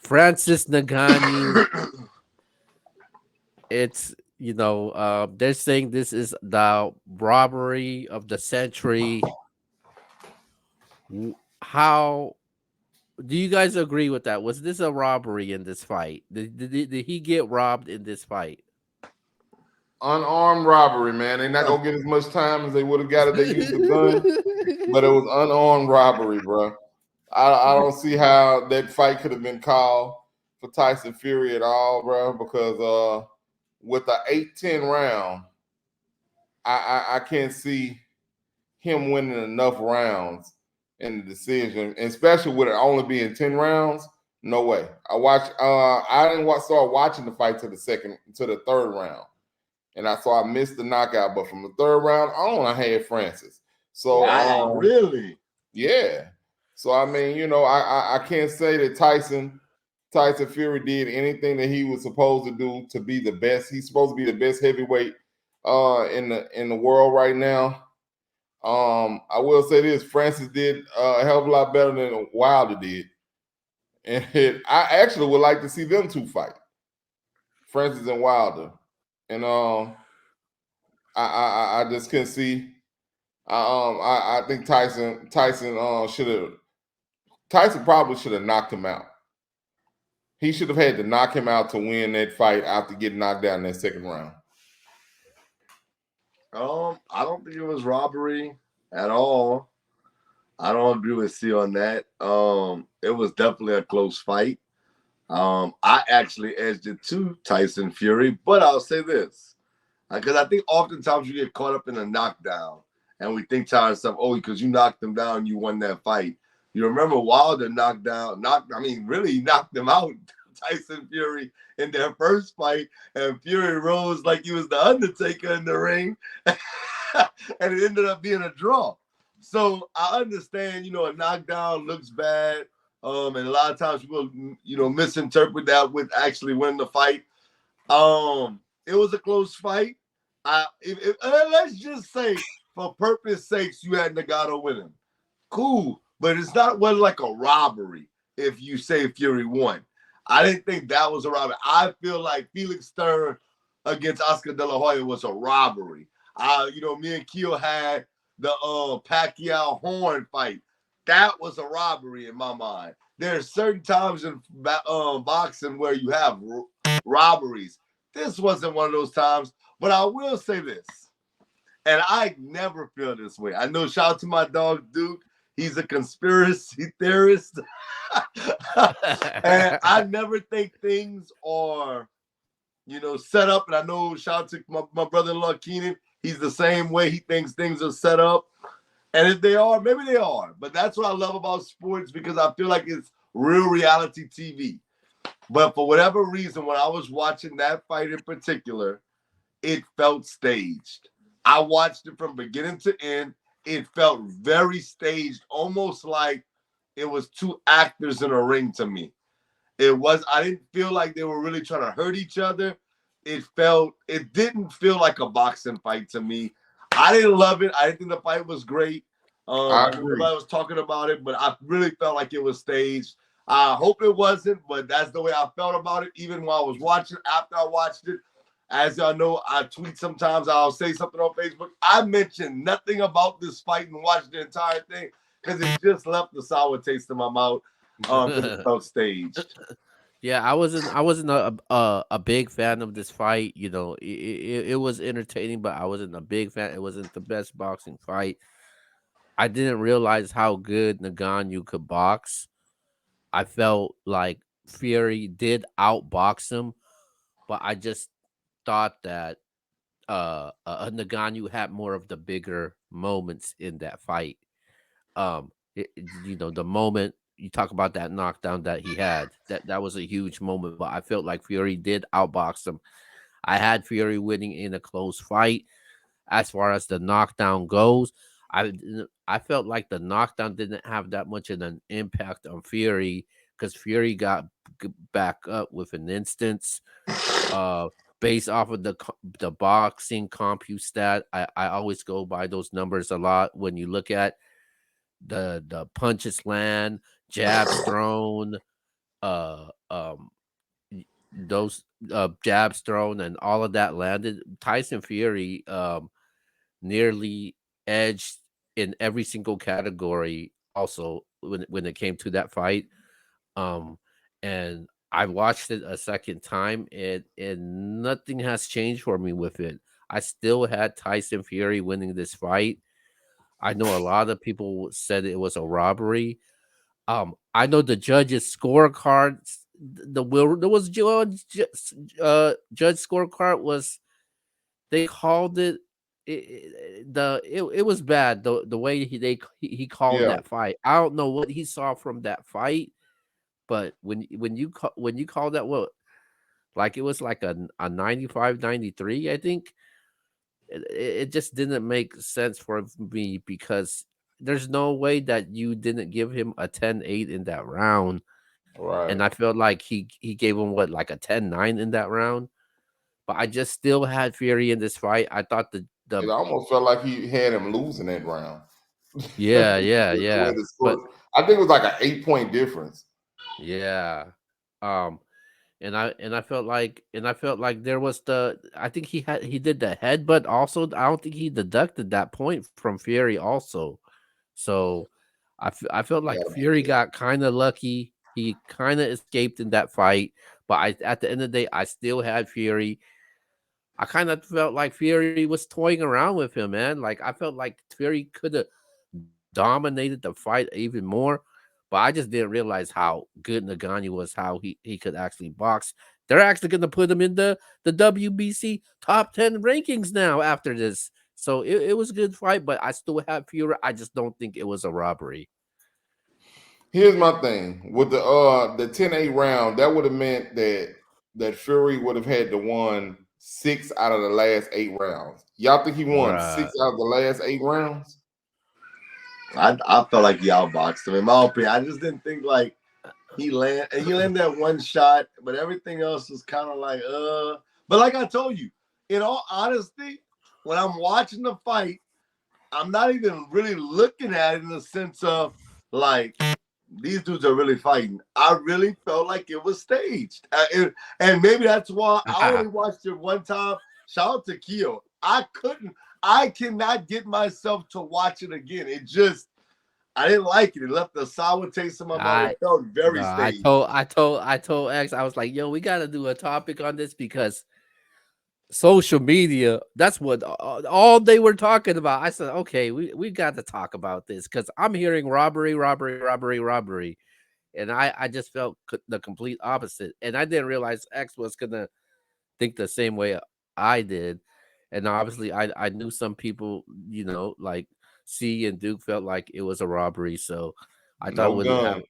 Francis Ngannou. It's they're saying this is the robbery of the century. How do you guys agree with that? Was this a robbery in this fight? Did he get robbed in this fight? Unarmed robbery, man. They're not gonna get as much time as they would have got if they used the gun, but it was unarmed robbery, bro. I don't see how that fight could have been called for Tyson Fury at all, bro, because with the 8-10 round, I can't see him winning enough rounds in the decision, and especially with it only being 10 rounds. No way. I didn't start watching the fight to the third round. And I missed the knockout, but from the third round on, I had Francis. So Wow, really? yeah. So I mean, I can't say that Tyson Fury did anything that he was supposed to do to be the best. He's supposed to be the best heavyweight in the world right now. I will say this: Francis did a hell of a lot better than Wilder did, and I actually would like to see them two fight, Francis and Wilder. And I just couldn't see. I think Tyson probably should have knocked him out. He should have had to knock him out to win that fight after getting knocked down in that second round. I don't think it was robbery at all. I don't agree with C on that. It was definitely a close fight. I actually edged it to Tyson Fury, but I'll say this. Because I think oftentimes you get caught up in a knockdown and we think to ourselves, oh, because you knocked him down, you won that fight. You remember Wilder really knocked him out, Tyson Fury, in their first fight, and Fury rose like he was the Undertaker in the ring, and it ended up being a draw. So I understand, a knockdown looks bad, and a lot of times people, misinterpret that with actually winning the fight. It was a close fight. Let's just say, for purpose sakes, you had Ngannou winning. Cool, but wasn't like a robbery if you say Fury won. I didn't think that was a robbery. I feel like Felix Stern against Oscar De La Hoya was a robbery. Me and Keo had the Pacquiao Horn fight. That was a robbery in my mind. There are certain times in boxing where you have robberies. This wasn't one of those times, but I will say this, and I never feel this way. I know, shout out to my dog, Duke. He's a conspiracy theorist. And I never think things are, set up. And I know, shout out to my brother-in-law, Keenan. He's the same way. He thinks things are set up. And if they are, maybe they are. But that's what I love about sports, because I feel like it's real reality TV. But for whatever reason, when I was watching that fight in particular, it felt staged. I watched it from beginning to end. It felt very staged, almost like it was two actors in a ring to me. I didn't feel like they were really trying to hurt each other. It didn't feel like a boxing fight to me. I didn't love it. I didn't think the fight was great. I know everybody was talking about it, but I really felt like it was staged. I hope it wasn't, but that's the way I felt about it, even while I was watching. After I watched it, as y'all know, I tweet sometimes. I'll say something on Facebook. I mentioned nothing about this fight and watched the entire thing because it just left the sour taste in my mouth. It felt staged. Yeah, I wasn't a big fan of this fight. It was entertaining, but I wasn't a big fan. It wasn't the best boxing fight. I didn't realize how good Ngannou could box. I felt like Fury did outbox him, but I just thought that Ngannou had more of the bigger moments in that fight. The moment you talk about that knockdown that he had, that was a huge moment. But I felt like Fury did outbox him. I had Fury winning in a close fight. As far as the knockdown goes, I felt like the knockdown didn't have that much of an impact on Fury because Fury got back up with an instance. Based off of the boxing CompuStat, I always go by those numbers a lot. When you look at the punches land, jabs thrown, those jabs thrown and all of that landed, Tyson Fury nearly edged in every single category. Also, when it came to that fight, um, and I watched it a second time, and nothing has changed for me with it. I still had Tyson Fury winning this fight. I know a lot of people said it was a robbery. I know the judges' scorecards. The will there was judge scorecard was they called it. It was bad the way he called Yeah, that fight. I don't know what he saw from that fight, but when you call that what like it was like a 95-93, I think it just didn't make sense for me because there's no way that you didn't give him a 10-8 in that round. right. And I felt like he gave him what like a 10-9 in that round. But I just still had Fury in this fight. I thought the It almost felt like he had him losing that round. yeah, yeah, The way yeah. the But score, I think it was like an 8 point difference. yeah. Um and I felt like there was I think he did the headbutt also. I don't think he deducted that point from Fury also. So I felt Yeah, like Fury got kind of lucky. He kind of escaped in that fight, but at the end of the day, I still had Fury. I kind of felt like Fury was toying around with him, man. Like I felt like Fury could have dominated the fight even more, but I just didn't realize how good Ngannou was, how he could actually box. They're actually going to put him in the WBC top 10 rankings now after this. So it was a good fight, but I still have Fury. I just don't think it was a robbery. Here's my thing with the 10-8 round. That would have meant that Fury would have had to won 6 out of the last 8 rounds. Y'all think he won Right. 6 out of the last 8 rounds? I felt like he outboxed him. In my opinion, I just didn't think like he landed that one shot, but everything else was kind of like But like I told you, in all honesty, when I'm watching the fight, I'm not even really looking at it in the sense of like these dudes are really fighting. I really felt like it was staged, and maybe that's why I only watched it one time. Shout out to Keo. I cannot get myself to watch it again. It just, I didn't like it. It left a sour taste in my mouth. It I felt no, very staged. I told X, I was like, yo, we got to do a topic on this because social media, that's what all they were talking about. I said, okay, we got to talk about this because I'm hearing robbery, robbery, robbery, robbery. And I just felt the complete opposite. And I didn't realize X was going to think the same way I did. And obviously, I knew some people, like C and Duke felt like it was a robbery. So I thought No we'd have gun.